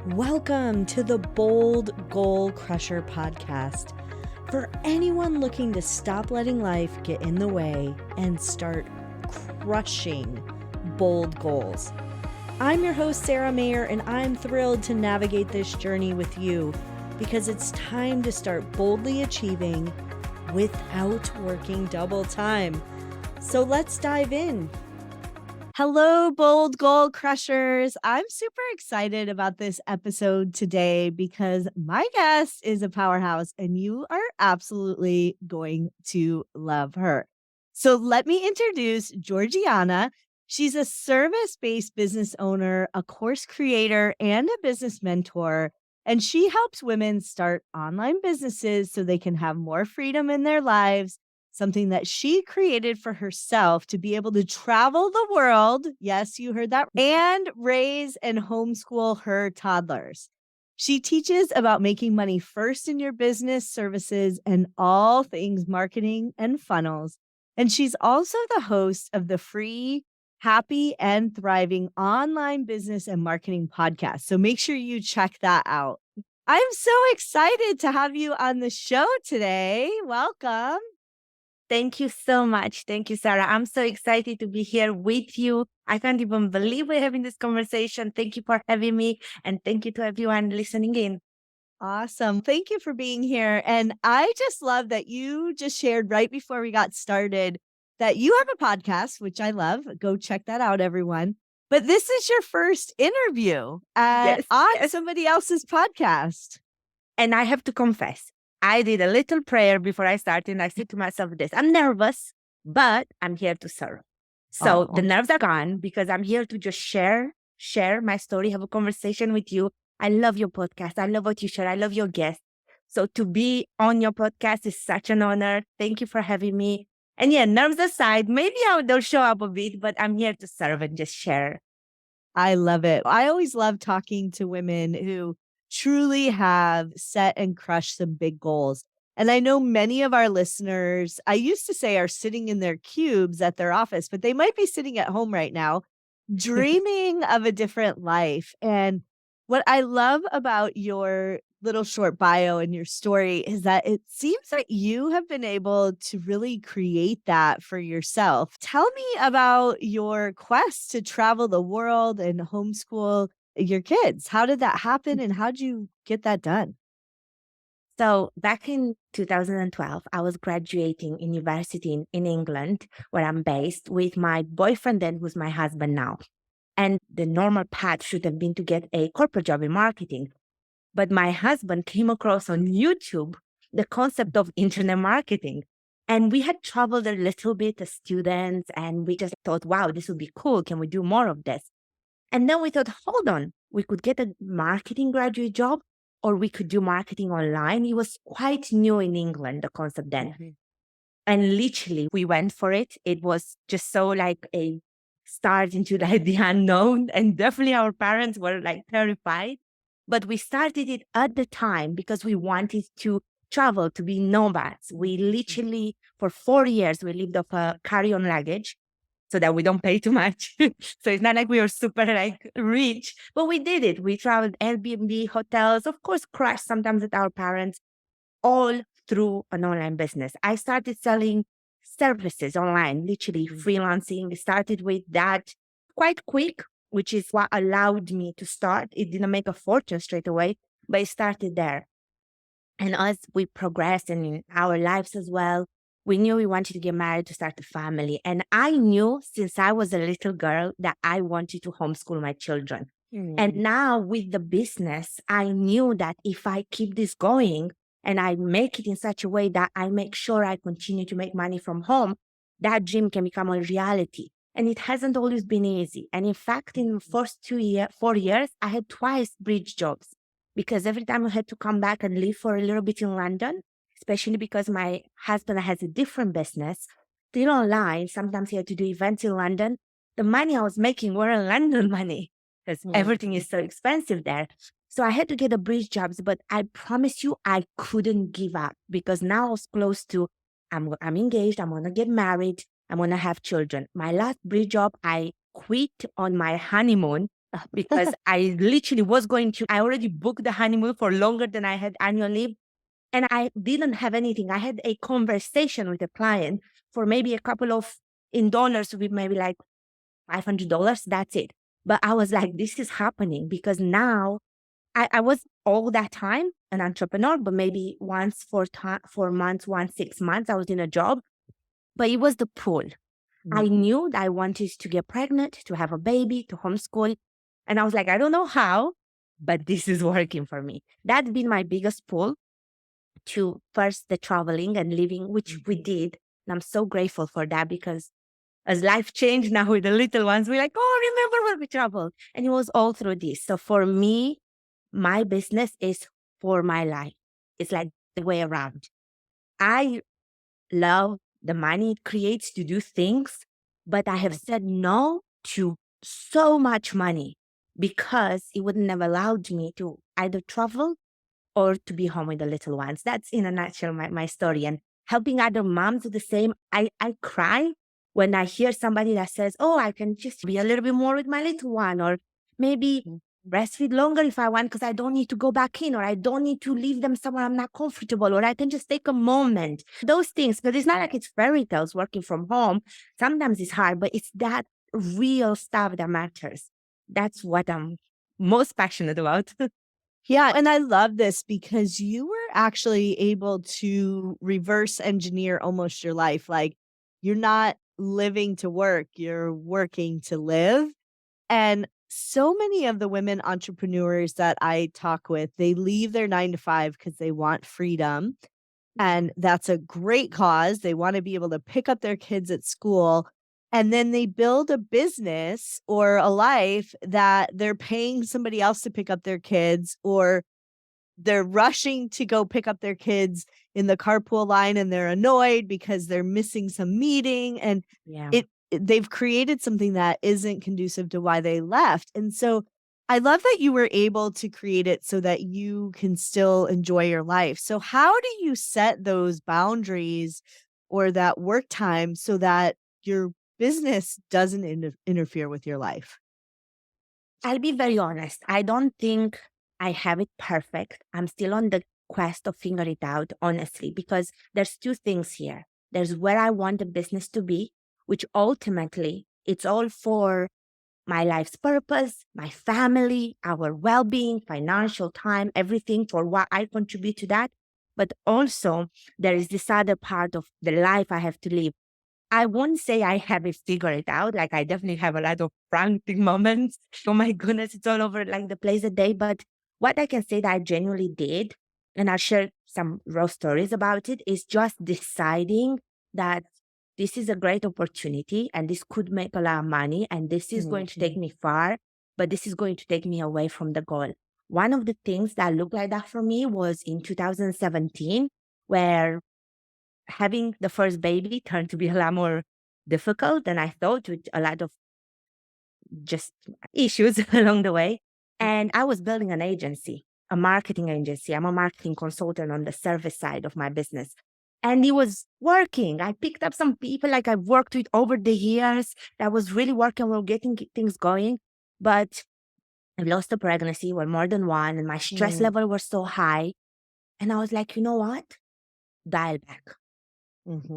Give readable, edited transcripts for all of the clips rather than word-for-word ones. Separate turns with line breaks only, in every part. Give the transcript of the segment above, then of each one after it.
Welcome to the Bold Goal Crusher podcast. For anyone looking to stop letting life get in the way and start crushing bold goals. I'm your host, Sarah Mayer, and I'm thrilled to navigate this journey with you because it's time to start boldly achieving without working double time. So let's dive in. Hello, Bold Goal Crushers. I'm super excited about this episode today because my guest is a powerhouse and you are absolutely going to love her. So let me introduce Georgiana. She's a service-based business owner, a course creator, and a business mentor. And she helps women start online businesses so they can have more freedom in their lives, something that she created for herself to be able to travel the world. Yes, you heard that. And raise and homeschool her toddlers. She teaches about making money first in your business, services, and all things marketing and funnels. And she's also the host of the free Happy and Thriving online business and marketing podcast. So make sure you check that out. I'm so excited to have you on the show today. Welcome.
Thank you so much. Thank you, Sarah. I'm so excited to be here with you. I can't even believe we're having this conversation. Thank you for having me. And thank you to everyone listening in.
Awesome. Thank you for being here. And I just love that you just shared right before we got started that you have a podcast, which I love. Go check that out, everyone. But this is your first interview on somebody else's podcast.
And I have to confess, I did a little prayer before I started. And I said to myself this, I'm nervous, but I'm here to serve. So the nerves are gone because I'm here to just share my story, have a conversation with you. I love your podcast. I love what you share. I love your guests. So to be on your podcast is such an honor. Thank you for having me. And yeah, nerves aside, maybe they'll show up a bit, but I'm here to serve and just share.
I love it. I always love talking to women who truly have set and crushed some big goals. And I know many of our listeners, I used to say, are sitting in their cubes at their office, but they might be sitting at home right now, dreaming of a different life. And what I love about your little short bio and your story is that it seems like you have been able to really create that for yourself. Tell me about your quest to travel the world and homeschool your kids. How did that happen and how did you get that done?
So back in 2012, I was graduating in university in England, where I'm based, with my boyfriend then, who's my husband now. And the normal path should have been to get a corporate job in marketing. But my husband came across on YouTube the concept of internet marketing. And we had traveled a little bit as students, and we just thought, wow, this would be cool. Can we do more of this? And then we thought, hold on, we could get a marketing graduate job, or we could do marketing online. It was quite new in England, the concept then. Mm-hmm. And literally, we went for it. It was just so like a start into like the unknown. And definitely our parents were like terrified. But we started it at the time because we wanted to travel, to be nomads. We literally, for 4 years, we lived off a carry-on luggage so that we don't pay too much. So it's not like we were super like rich, but we did it. We traveled Airbnb, hotels, of course, crashed sometimes with our parents, all through an online business. I started selling services online, literally freelancing. We started with that quite quick, which is what allowed me to start. It didn't make a fortune straight away, but it started there. And as we progressed in our lives as well, we knew we wanted to get married to start a family. And I knew since I was a little girl that I wanted to homeschool my children. Mm-hmm. And now with the business, I knew that if I keep this going and I make it in such a way that I make sure I continue to make money from home, that dream can become a reality. And it hasn't always been easy. And in fact, in the first 4 years, I had twice bridge jobs because every time I had to come back and live for a little bit in London, especially because my husband has a different business, still online. Sometimes he had to do events in London. The money I was making were London money because everything is so expensive there. So I had to get the bridge jobs, but I promise you I couldn't give up because now I was close to, I'm engaged, I'm going to get married, I'm going to have children. My last bridge job, I quit on my honeymoon because I literally I already booked the honeymoon for longer than I had annual leave. And I didn't have anything. I had a conversation with a client for maybe a couple of in dollars, with maybe like $500. That's it. But I was like, this is happening because now I was all that time an entrepreneur, but maybe once 4 months, once 6 months, I was in a job. But it was the pull. I knew that I wanted to get pregnant, to have a baby, to homeschool. And I was like, I don't know how, but this is working for me. That's been my biggest pull to first the traveling and living, which we did. And I'm so grateful for that because as life changed now with the little ones, we're like, oh, remember when we traveled? And it was all through this. So for me, my business is for my life. It's like the way around. I love the money it creates to do things, but I have said no to so much money because it wouldn't have allowed me to either travel or to be home with the little ones. That's in a nutshell my story. And helping other moms do the same. I cry when I hear somebody that says, oh, I can just be a little bit more with my little one, or maybe breastfeed longer if I want because I don't need to go back in, or I don't need to leave them somewhere I'm not comfortable, or I can just take a moment. Those things, because it's not like it's fairy tales working from home. Sometimes it's hard, but it's that real stuff that matters. That's what I'm most passionate about.
Yeah. And I love this because you were actually able to reverse engineer almost your life. Like you're not living to work, you're working to live. And so many of the women entrepreneurs that I talk with, they leave their 9 to 5 because they want freedom. And that's a great cause. They want to be able to pick up their kids at school. And then they build a business or a life that they're paying somebody else to pick up their kids, or they're rushing to go pick up their kids in the carpool line and they're annoyed because they're missing some meeting, and
Yeah.
they've created something that isn't conducive to why they left. And so I love that you were able to create it so that you can still enjoy your life. So how do you set those boundaries or that work time so that your business doesn't interfere with your life?
I'll be very honest. I don't think I have it perfect. I'm still on the quest of figuring it out, honestly, because there's two things here. There's where I want the business to be, which ultimately it's all for my life's purpose, my family, our well-being, financial time, everything for what I contribute to that. But also there is this other part of the life I have to live. I won't say I have it figured out. Like I definitely have a lot of frantic moments. Oh my goodness, it's all over like the place a day. But what I can say that I genuinely did, and I'll share some raw stories about it, is just deciding that this is a great opportunity and this could make a lot of money and this is going to take me far, but this is going to take me away from the goal. One of the things that looked like that for me was in 2017, where having the first baby turned to be a lot more difficult than I thought, with a lot of just issues along the way. And I was building an agency, a marketing agency. I'm a marketing consultant on the service side of my business. And it was working. I picked up some people like I've worked with over the years that was really working well, getting things going. But I lost a pregnancy, well, more than one, and my stress level was so high. And I was like, you know what? Dial back.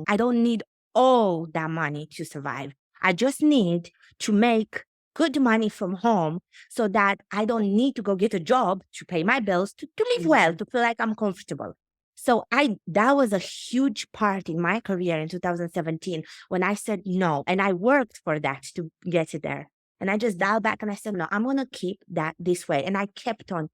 I don't need all that money to survive. I just need to make good money from home so that I don't need to go get a job to pay my bills, to live well, to feel like I'm comfortable. So that was a huge part in my career in 2017 when I said no. And I worked for that to get it there. And I just dialed back and I said, no, I'm going to keep that this way. And I kept on.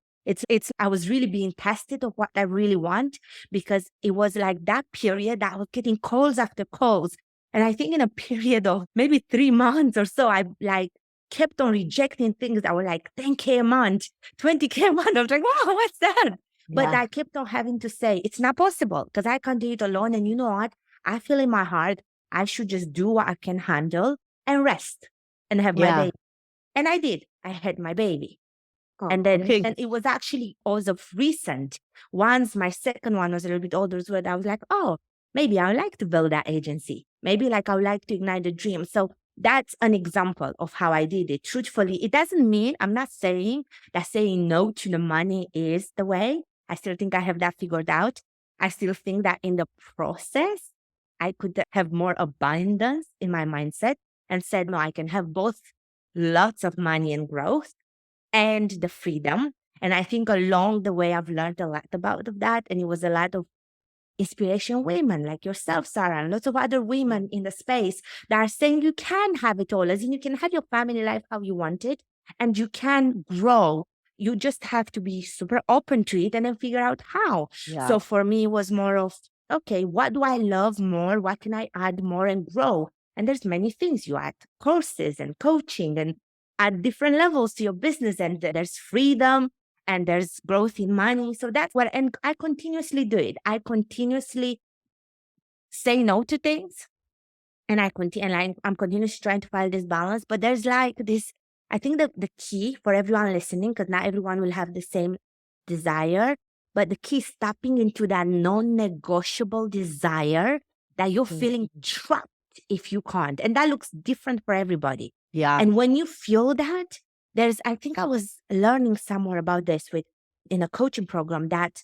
I was really being tested of what I really want, because it was like that period that I was getting calls after calls. And I think in a period of maybe 3 months or so, I like kept on rejecting things that were like 10K a month, 20K a month. I was like, wow, what's that? But I kept on having to say, it's not possible because I can't do it alone. And you know what? I feel in my heart, I should just do what I can handle and rest and have my baby. And I did. I had my baby. And then and it was actually as of recent, once my second one was a little bit older, I was like, oh, maybe I would like to build that agency. Maybe like I would like to ignite the dream. So that's an example of how I did it. Truthfully, it doesn't mean, I'm not saying that saying no to the money is the way. I still think I have that figured out. I still think that in the process, I could have more abundance in my mindset and said, no, I can have both lots of money and growth and the freedom. And I think along the way, I've learned a lot about that. And it was a lot of inspiration women like yourself, Sarah, and lots of other women in the space that are saying you can have it all, as in you can have your family life how you want it, and you can grow. You just have to be super open to it and then figure out how.
Yeah.
So for me, it was more of, okay, what do I love more? What can I add more and grow? And there's many things you add courses and coaching and add different levels to your business. And there's freedom and there's growth in money. So that's what, and I continuously do it. I continuously say no to things, and I'm continuously trying to find this balance. But there's like this, I think the key for everyone listening, because not everyone will have the same desire, but the key is tapping into that non-negotiable desire that you're feeling trapped if you can't. And that looks different for everybody.
Yeah.
And when you feel that, I think I was learning somewhere about this in a coaching program, that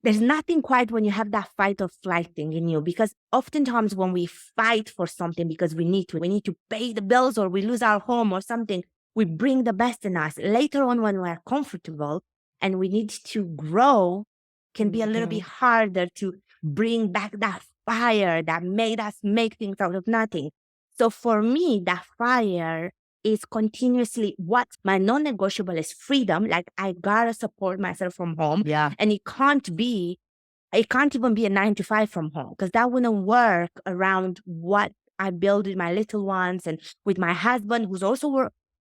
there's nothing quite when you have that fight or flight thing in you, because oftentimes when we fight for something because we need to pay the bills or we lose our home or something, we bring the best in us. Later on, when we're comfortable and we need to grow, can be a little bit harder to bring back that fire that made us make things out of nothing. So for me, that fire is continuously, what my non-negotiable is freedom. Like, I gotta support myself from home.
Yeah.
And it can't even be a 9 to 5 from home, because that wouldn't work around what I build with my little ones and with my husband, who's also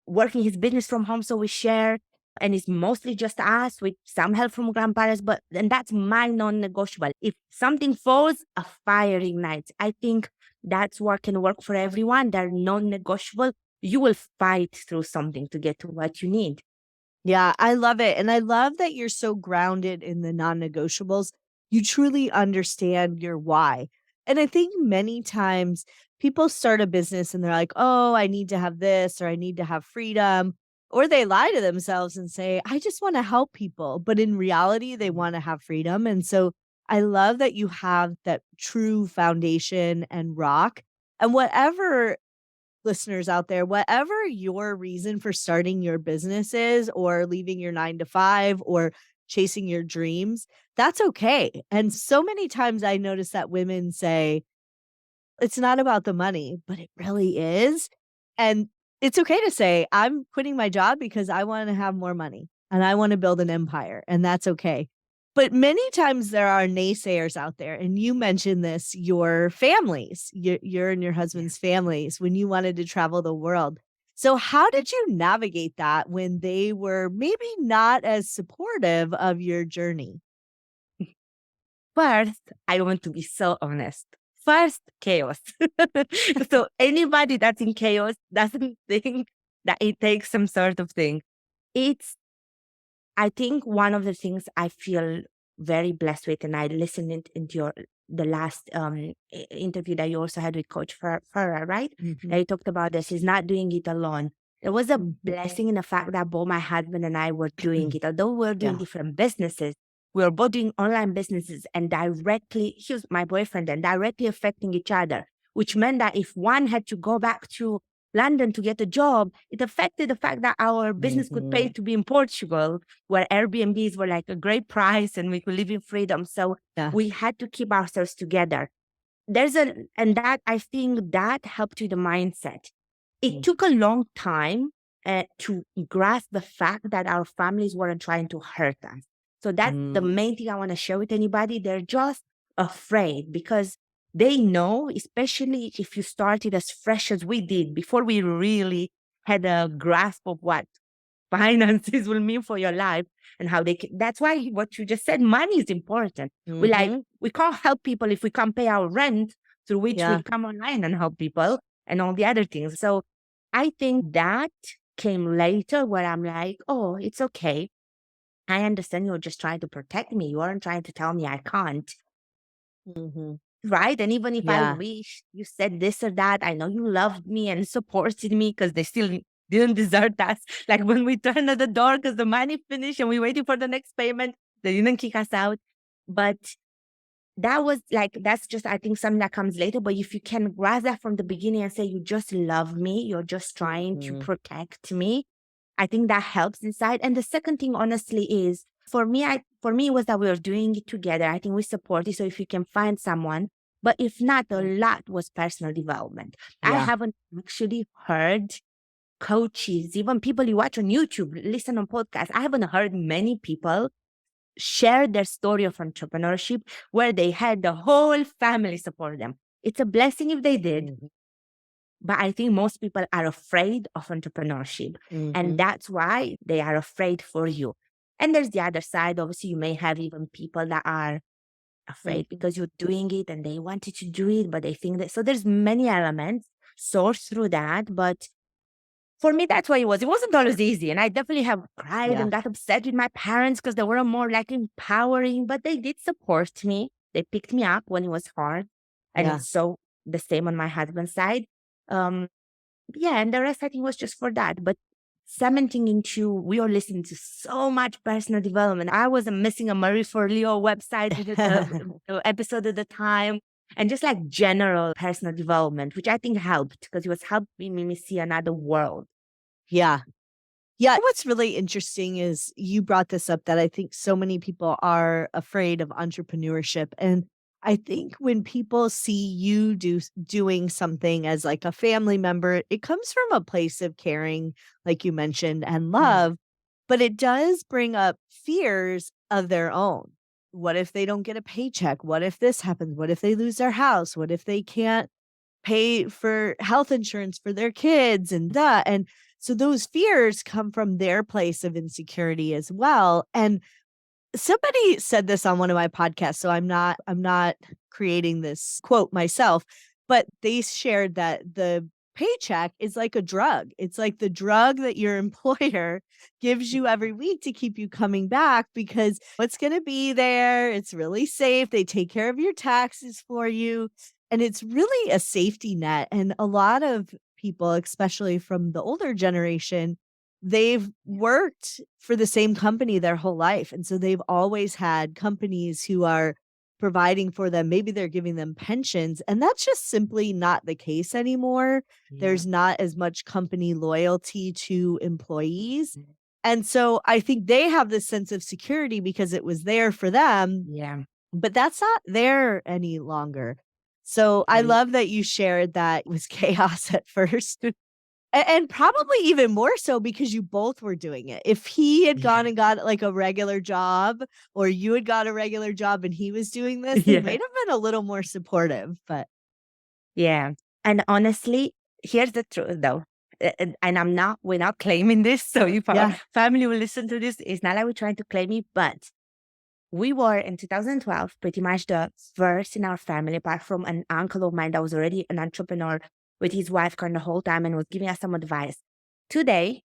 working his business from home. So we share, and it's mostly just us with some help from grandparents. And that's my non-negotiable. If something falls, a fire ignites. I think that's what can work for everyone. They're non-negotiable. You will fight through something to get to what you need.
Yeah, I love it. And I love that you're so grounded in the non-negotiables. You truly understand your why. And I think many times people start a business and they're like, oh, I need to have this, or I need to have freedom. Or they lie to themselves and say, I just want to help people. But in reality, they want to have freedom. And so I love that you have that true foundation and rock. And whatever listeners out there, whatever your reason for starting your business is, or leaving your 9 to 5, or chasing your dreams, that's okay. And so many times I notice that women say, it's not about the money, but it really is. And it's okay to say, I'm quitting my job because I want to have more money and I want to build an empire, and that's okay. But many times there are naysayers out there. And you mentioned this, your families, your and your husband's families, when you wanted to travel the world. So how did you navigate that when they were maybe not as supportive of your journey?
First, I want to be so honest. First, chaos. So anybody that's in chaos doesn't think that it takes some sort of thing. I think one of the things I feel very blessed with, and I listened into the last interview that you also had with Coach Farah, right? That you talked about this. He's not doing it alone. It was a blessing in the fact that both my husband and I were doing it. Although we're doing different businesses, we were both doing online businesses, and he was my boyfriend, and directly affecting each other, which meant that if one had to go back to London to get a job, it affected the fact that our business could pay to be in Portugal, where Airbnbs were like a great price and we could live in freedom. So we had to keep ourselves together. And that, I think that helped with the mindset. It took a long time to grasp the fact that our families weren't trying to hurt us. So that's the main thing I want to share with anybody. They're just afraid because they know, especially if you started as fresh as we did, before we really had a grasp of what finances will mean for your life and how that's why what you just said, money is important. We can't help people if we can't pay our rent, through which we come online and help people and all the other things. So I think that came later, where I'm like, oh, it's okay. I understand you're just trying to protect me. You aren't trying to tell me I can't. right? And even if I
Yeah.
wish you said this or that, I know you loved me and supported me because they still didn't desert us. Like when we turned at the door because the money finished and we waiting for the next payment, they didn't kick us out. But that was like, that's just, I think, something that comes later. But if you can grasp that from the beginning and say, you just love me, you're just trying to
Mhm.
protect me, I think that helps inside. And the second thing, honestly, is for me, it was that we were doing it together. I think we support it. So if you can find someone, but if not, a lot was personal development. I
Yeah.
haven't actually heard coaches, even people you watch on YouTube, listen on podcasts. I haven't heard many people share their story of entrepreneurship where they had the whole family support them. It's a blessing if they did,
Mhm.
but I think most people are afraid of entrepreneurship. And
Mhm.
that's why they are afraid for you. And there's the other side. Obviously, you may have even people that are afraid
Mhm.
because you're doing it and they wanted to do it, but they think that. So there's many elements sourced through that. But for me, that's what it was. It wasn't always easy. And I definitely have cried
Yeah.
and got upset with my parents because they were more like empowering, but they did support me. They picked me up when it was hard. And
Yeah.
it's so the same on my husband's side. Um, yeah, and the rest I think was just for that. But cementing into, we are listening to so much personal development. I was missing a Marie for Leo website with episode at the time, and just like general personal development, which I think helped because it was helping me see another world.
Yeah. Yeah. What's really interesting is you brought this up that I think so many people are afraid of entrepreneurship. And I think when people see you doing something as like a family member, it comes from a place of caring, like you mentioned, and
Mm.
love, but it does bring up fears of their own. What if they don't get a paycheck? What if this happens? What if they lose their house? What if they can't pay for health insurance for their kids and that? And so those fears come from their place of insecurity as well. And somebody said this on one of my podcasts, so I'm not creating this quote myself, but they shared that the paycheck is like a drug. It's like the drug that your employer gives you every week to keep you coming back because it's going to be there. It's really safe. They take care of your taxes for you. And it's really a safety net. And a lot of people, especially from the older generation, they've worked for the same company their whole life. And so they've always had companies who are providing for them. Maybe they're giving them pensions. And that's just simply not the case anymore.
Yeah.
There's not as much company loyalty to employees. And so I think they have this sense of security because it was there for them,
Yeah.
but that's not there any longer. So I
Right.
love that you shared that it was chaos at first. And probably even more so because you both were doing it. If he had
Yeah.
gone and got like a regular job or you had got a regular job and he was doing this, they
Yeah.
might have been a little more supportive, but
Yeah. And honestly, here's the truth though. And we're not claiming this. So if our
yeah.
family will listen to this, it's not like we're trying to claim it, but we were in 2012 pretty much the first in our family, apart from an uncle of mine that was already an entrepreneur with his wife kind of the whole time and was giving us some advice. Today,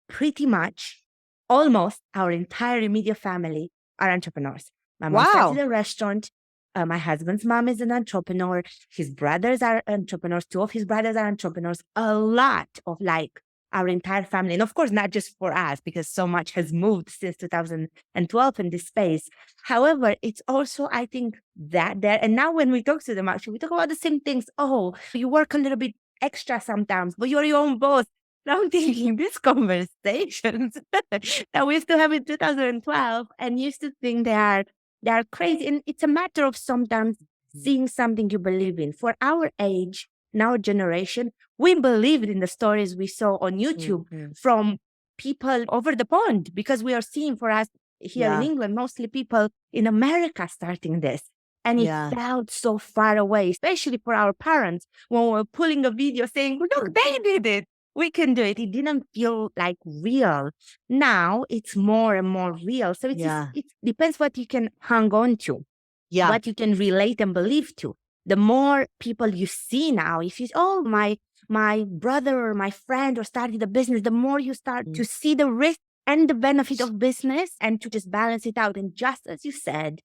pretty much almost our entire immediate family are entrepreneurs. My mom started
Wow.
a restaurant. My husband's mom is an entrepreneur. His brothers are entrepreneurs. Two of his brothers are entrepreneurs. A lot of like our entire family. And of course, not just for us, because so much has moved since 2012 in this space. However, it's also, I think, that there. And now when we talk to them, actually, we talk about the same things. Oh, you work a little bit extra sometimes, but you're your own boss. Now I'm thinking these conversations that we used to have in 2012 and used to think they are crazy. And it's a matter of sometimes seeing something you believe in. For our age, now generation, we believed in the stories we saw on YouTube
Mhm.
from people over the pond because we are seeing for us here in
Yeah.
England, mostly people in America starting this. And it
Yeah.
felt so far away, especially for our parents when we were pulling a video saying, look, they did it. We can do it. It didn't feel like real. Now it's more and more real. So
Yeah.
it depends what you can hang on to,
Yeah.
what you can relate and believe to. The more people you see now, if you, oh, my brother or my friend or started a business, the more you start
Mm.
to see the risk and the benefit of business and to just balance it out. And just as you said,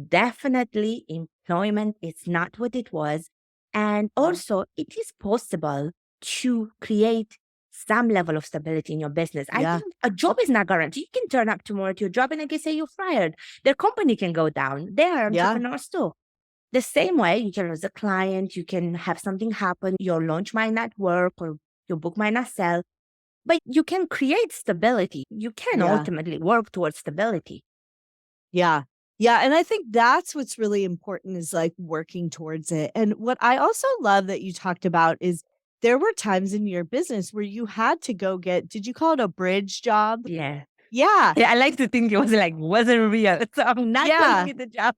definitely employment is not what it was. And also, it is possible to create some level of stability in your business. I
Yeah.
think a job is not guaranteed. You can turn up tomorrow to your job and, like I say, you're fired. Their company can go down. They are
Yeah.
entrepreneurs too. The same way, you can lose a client, you can have something happen, your launch might not work or your book might not sell, but you can create stability. You can
Yeah.
ultimately work towards stability.
Yeah. Yeah. And I think that's what's really important is like working towards it. And what I also love that you talked about is there were times in your business where you had to go get, did you call it a bridge job?
Yeah.
Yeah.
Yeah, I like to think it was like wasn't real. So I'm not
Yeah.
calling it a job.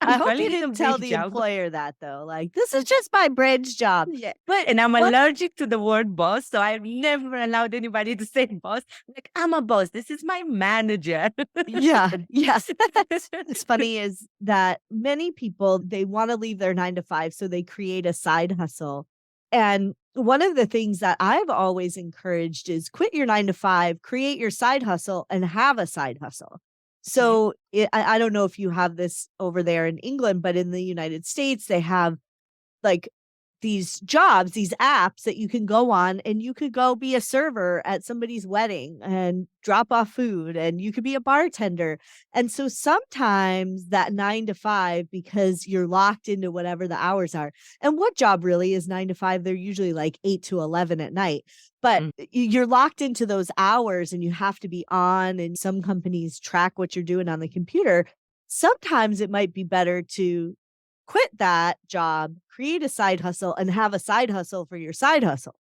I
I'm
hope
calling
you
it a
didn't tell
bridge
the
job.
employer that though. Like, this is just my bridge job.
Yeah.
But
And I'm
what
allergic to the word boss. So I've never allowed anybody to say boss. Like, I'm a boss. This is my manager.
yeah, yes. What's funny is that many people, they want to leave their 9 to 5, so they create a side hustle. And one of the things that I've always encouraged is quit your 9 to 5, create your side hustle, and have a side hustle.
Yeah.
So I don't know if you have this over there in England, but in the United States, they have like these jobs, these apps that you can go on and you could go be a server at somebody's wedding and drop off food and you could be a bartender. And so sometimes that 9 to 5, because you're locked into whatever the hours are. And what job really is 9 to 5? They're usually like 8 to 11 at night. But
Mm.
you're locked into those hours and you have to be on, and some companies track what you're doing on the computer. Sometimes it might be better to quit that job, create a side hustle, and have a side hustle for your side hustle.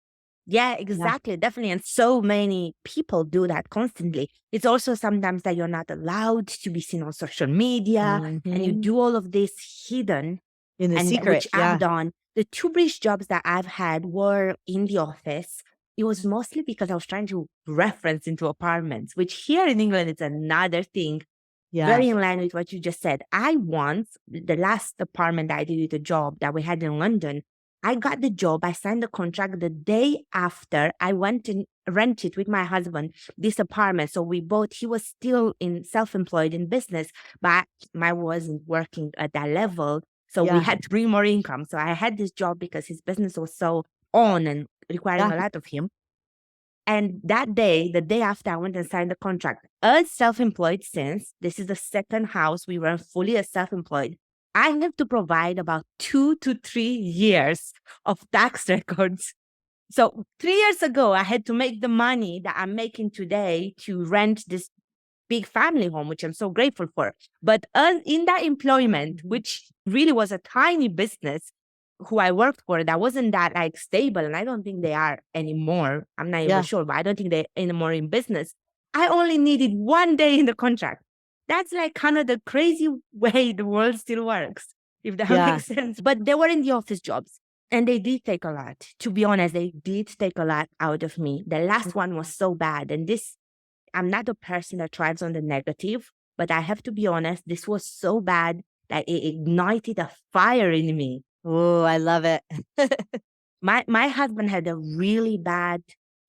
Yeah,
Yeah.
exactly. Definitely. And so many people do that constantly. It's also sometimes that you're not allowed to be seen on social media and you
Mhm.
do all of this hidden,
In the
and
secret,
which I've
yeah.
done. The two brief jobs that I've had were in the office. It was mostly because I was trying to reference into apartments, which here in England is another thing,
Yeah.
very in line with what you just said. I once, the last apartment that I did with the job that we had in London, I got the job. I signed the contract the day after I went and rented with my husband this apartment. So we both, he was still in self-employed in business, but I wasn't working at that level. So we
Yeah.
had to bring more income. So I had this job because his business was so on and requiring
Yeah.
a lot of him. And that day, the day after, I went and signed the contract. As self-employed, since this is the second house we run fully as self-employed, I have to provide about 2 to 3 years of tax records. So 3 years ago, I had to make the money that I'm making today to rent this big family home, which I'm so grateful for. But in that employment, which really was a tiny business, who I worked for, that wasn't that like stable, and I don't think they are anymore. I'm not even
Yeah.
sure, but I don't think they're anymore in business. I only needed 1 day in the contract. That's like kind of the crazy way the world still works, if that
Yeah.
makes sense. But they were in the office jobs. And they did take a lot. To be honest, they did take a lot out of me. The last one was so bad. And this, I'm not a person that thrives on the negative, but I have to be honest, this was so bad that it ignited a fire in me.
Oh, I love it.
My husband had a really bad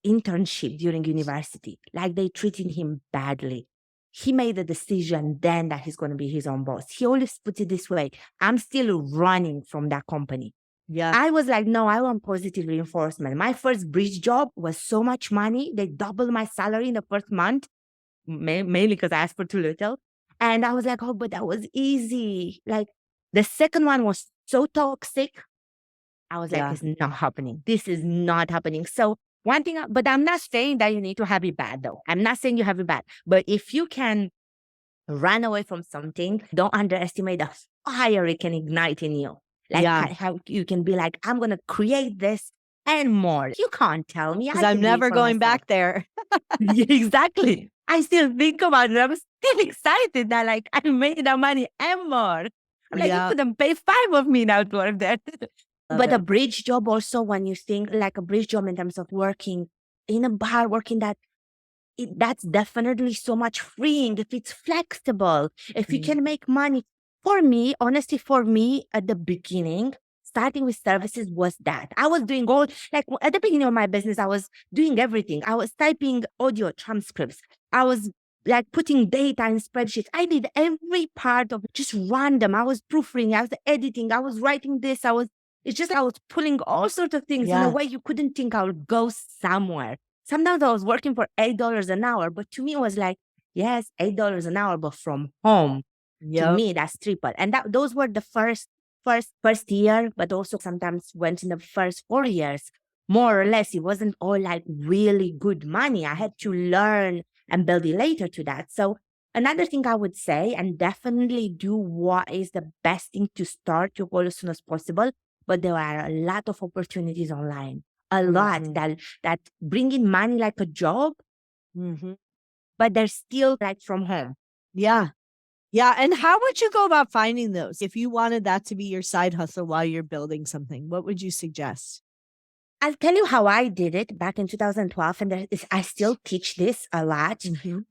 internship during university. Like they treated him badly. He made a decision then that he's going to be his own boss. He always puts it this way: I'm still running from that company.
Yeah.
I was like, no, I want positive reinforcement. My first bridge job was so much money. They doubled my salary in the first month, mainly because I asked for too little. And I was like, oh, but that was easy. Like the second one was so toxic. I was like,
Yeah.
it's not happening. This is not happening. So one thing, but I'm not saying that you need to have it bad though. I'm not saying you have it bad. But if you can run away from something, don't underestimate the fire it can ignite in you. Like
Yeah.
how you can be like, I'm going to create this and more. You can't tell me.
Because
I
I'm
can do it
never
for
going
myself.
back there.
Yeah, exactly. I still think about it. I'm still excited that like I made that money and more. I'm like, you
Yeah.
couldn't pay 5 of me now to work there.
Love
But a
it.
bridge job also, when you think like a bridge job in terms of working in a bar, working that, that's definitely so much freeing if it's flexible, if you
Mm.
can make money. For me, honestly, for me at the beginning, starting with services was that I was doing all, like at the beginning of my business, I was doing everything. I was typing audio transcripts. I was like putting data in spreadsheets. I did every part of it, just random. I was proofreading, I was editing, I was writing this. It's just I was pulling all sorts of things in a
Yeah.
way you couldn't think I would go somewhere. Sometimes I was working for $8 an hour, but to me it was like, yes, $8 an hour, but from home. To
Yep.
me, that's triple. And those were the first year, but also sometimes went in the first 4 years. More or less, it wasn't all like really good money. I had to learn and build it later to that. So another thing I would say, and definitely do what is the best thing to start your goal as soon as possible. But there are a lot of opportunities online, a lot
Mhm.
that bring in money like a job,
Mhm.
but they're still like from home.
Yeah. Yeah. And how would you go about finding those? If you wanted that to be your side hustle while you're building something, what would you suggest?
I'll tell you how I did it back in 2012, and I still teach this a lot.
Mhm.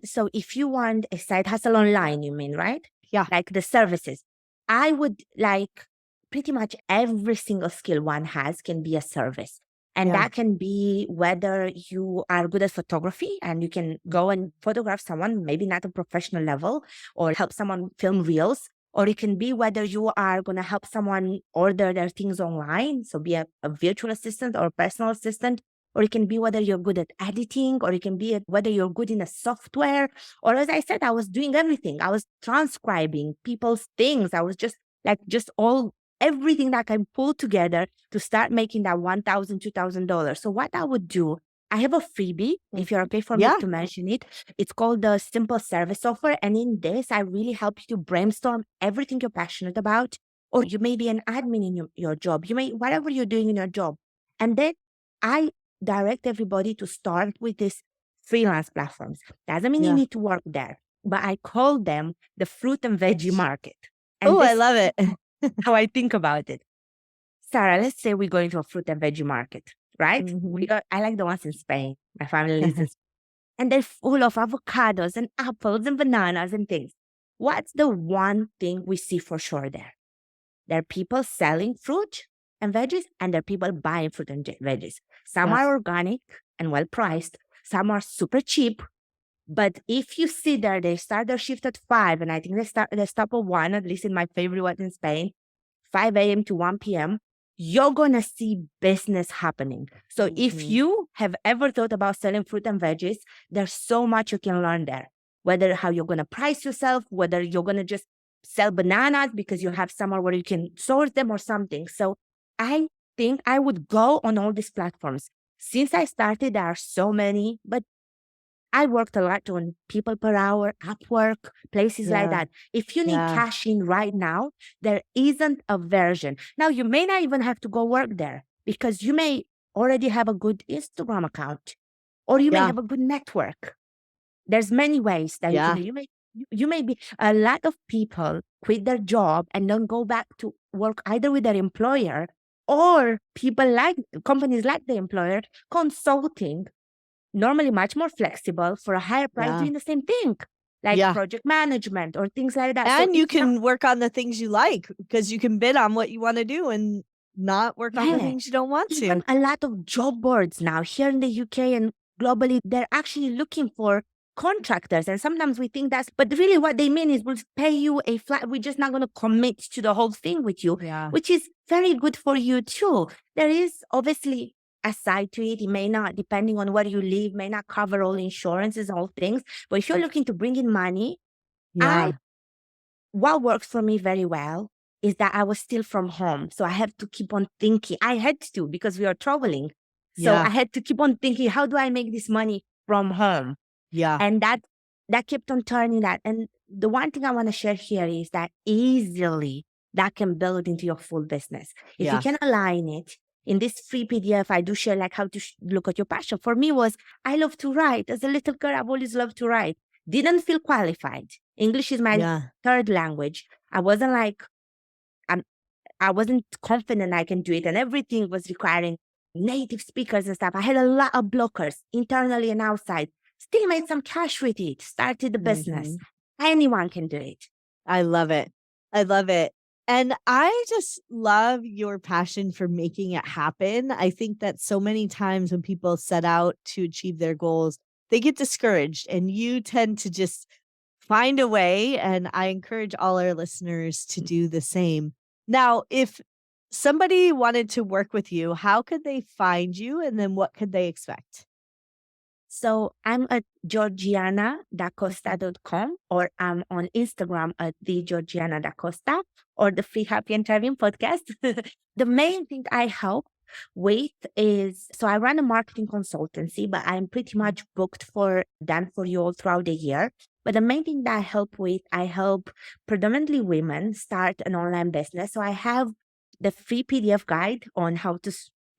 So if you want a side hustle online, you mean, right?
Yeah.
Like the services, I would like pretty much every single skill one has can be a service. And
Yeah.
that can be whether you are good at photography and you can go and photograph someone, maybe not a professional level, or help someone film reels. Or it can be whether you are going to help someone order their things online. So be a virtual assistant or a personal assistant. Or it can be whether you're good at editing, or it can be whether you're good in a software. Or as I said, I was doing everything. I was transcribing people's things. I was just everything that I can pull together to start making that $1,000, $2,000. So what I would do, I have a freebie, if you're okay for me
Yeah.
to mention it. It's called the Simple Service Offer. And in this, I really help you to brainstorm everything you're passionate about. Or you may be an admin in your job. You may, whatever you're doing in your job. And then I direct everybody to start with these freelance platforms. Doesn't mean you
Yeah.
need to work there, but I call them the fruit and veggie market. And
Oh, I
this
love it.
how I think about it. Sarah, let's say we go into a fruit and veggie market, right?
Mhm.
I like the ones in Spain. My family lives in Spain. And they're full of avocados and apples and bananas and things. What's the one thing we see for sure there? There are people selling fruit and veggies, and there are people buying fruit and veggies. Some
Yeah.
are organic and well priced. Some are super cheap. But if you see there, they start their shift at 5, and I think they stop at 1, at least in my favorite one in Spain, 5 a.m. to 1 p.m., you're going to see business happening. So if
Mhm.
you have ever thought about selling fruit and veggies, there's so much you can learn there. Whether how you're going to price yourself, whether you're going to just sell bananas because you have somewhere where you can source them or something. So I think I would go on all these platforms. Since I started, there are so many, but I worked a lot on people per hour, Upwork, places like
Yeah.
that. If you need
Yeah.
cash in right now, there isn't a version. Now, you may not even have to go work there because you may already have a good Instagram account or you may
Yeah.
have a good network. There's many ways that you can
Yeah.
do. You may be a lot of people quit their job and don't go back to work either with their employer or people like companies like the employer consulting, normally much more flexible for a higher price
Yeah.
doing the same thing, like
Yeah.
project management or things like that. So
And you
it's not,
can work on the things you like because you can bid on what you want to do and not work on the
yeah,
things you don't want
even
to.
a lot of job boards now here in the UK and globally, they're actually looking for contractors. And sometimes we think but really what they mean is we'll pay you a flat. We're just not going to commit to the whole thing with you,
Yeah.
which is very good for you too. There is obviously a side to it. It may not, depending on where you live, may not cover all insurances, all things. But if you're looking to bring in money, I
Yeah.
what works for me very well is that I was still from home. So I have to keep on thinking. I had to because we are traveling. So I
Yeah.
had to keep on thinking, how do I make this money from home?
Yeah.
And that kept on turning that. And the one thing I want to share here is that easily that can build into your full business. If you
Yeah.
can align it in this free PDF, I do share like how to look at your passion. For me was, I love to write. As a little girl, I've always loved to write. Didn't feel qualified. English is my
Yeah.
third language. I wasn't like, I wasn't confident I can do it. And everything was requiring native speakers and stuff. I had a lot of blockers internally and outside. Still made some cash with it, started the business.
Mhm.
Anyone can do it.
I love it. I love it. And I just love your passion for making it happen. I think that so many times when people set out to achieve their goals, they get discouraged, and you tend to just find a way. And I encourage all our listeners to do the same. Now, if somebody wanted to work with you, how could they find you? And then what could they expect?
So I'm at georgianadacosta.com, or I'm on Instagram at the Georgiana Dacosta, or the Free Happy and Thriving podcast. The main thing I help with is, so I run a marketing consultancy, but I'm pretty much booked for done for you all throughout the year. But the main thing that I help with, I help predominantly women start an online business. So I have the free PDF guide on how to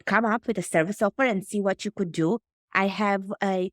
come up with a service offer and see what you could do. I have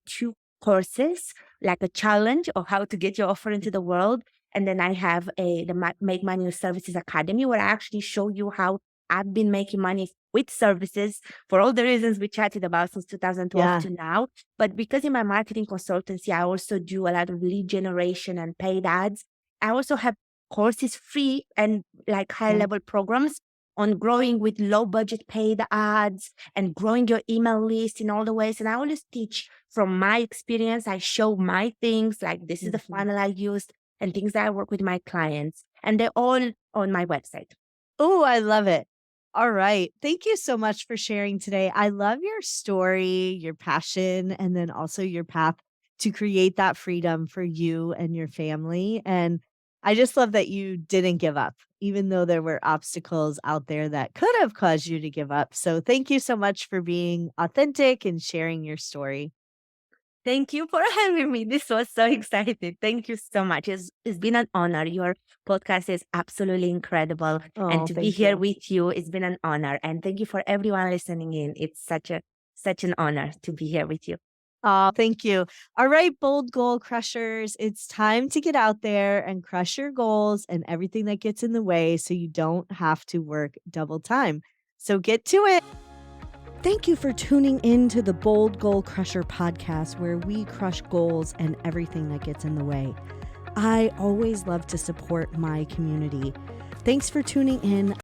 two courses, like a challenge of how to get your offer into the world. And then I have the Make Money with Services Academy, where I actually show you how I've been making money with services for all the reasons we chatted about since 2012
Yeah.
to now. But because in my marketing consultancy, I also do a lot of lead generation and paid ads. I also have courses free and like high level programs on growing with low budget paid ads and growing your email list in all the ways. And I always teach from my experience. I show my things, like this is the funnel I used and things that I work with my clients. And they're all on my website.
Oh, I love it. All right. Thank you so much for sharing today. I love your story, your passion, and then also your path to create that freedom for you and your family. And I just love that you didn't give up, even though there were obstacles out there that could have caused you to give up. So thank you so much for being authentic and sharing your story.
Thank you for having me. This was so exciting. Thank you so much. It's been an honor. Your podcast is absolutely incredible. And
Oh,
to be
thank
here
you.
with you, it's been an honor. And thank you for everyone listening in. It's such an honor to be here with you.
Oh, thank you. All right, bold goal crushers, it's time to get out there and crush your goals and everything that gets in the way so you don't have to work double time. So get to it. Thank you for tuning in to the Bold Goal Crusher podcast, where we crush goals and everything that gets in the way. I always love to support my community. Thanks for tuning in.